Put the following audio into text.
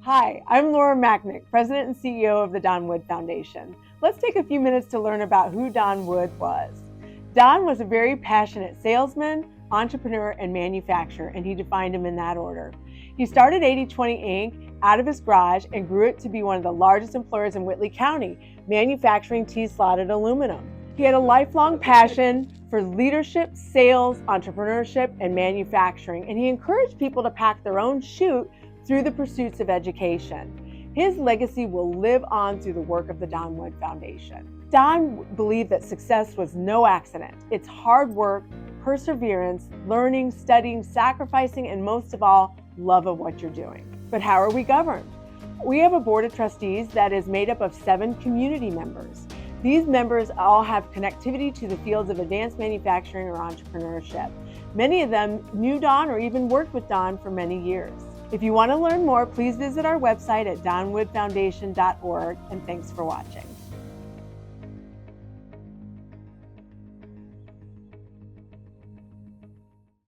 Hi, I'm Laura Macknick, President and CEO of the Don Wood Foundation. Let's take a few minutes to learn about who Don Wood was. Don was a very passionate salesman, entrepreneur, and manufacturer, and he defined him in that order. He started 80/20 Inc. out of his garage and grew it to be one of the largest employers in Whitley County, manufacturing T-slotted aluminum. He had a lifelong passion for leadership, sales, entrepreneurship, and manufacturing, and he encouraged people to pack their own chute through the pursuits of education. His legacy will live on through the work of the Don Wood Foundation. Don believed that success was no accident. It's hard work, perseverance, learning, studying, sacrificing, and most of all, love of what you're doing. But how are we governed? We have a board of trustees that is made up of 7 community members. These members all have connectivity to the fields of advanced manufacturing or entrepreneurship. Many of them knew Don or even worked with Don for many years. If you want to learn more, please visit our website at donwoodfoundation.org, and thanks for watching.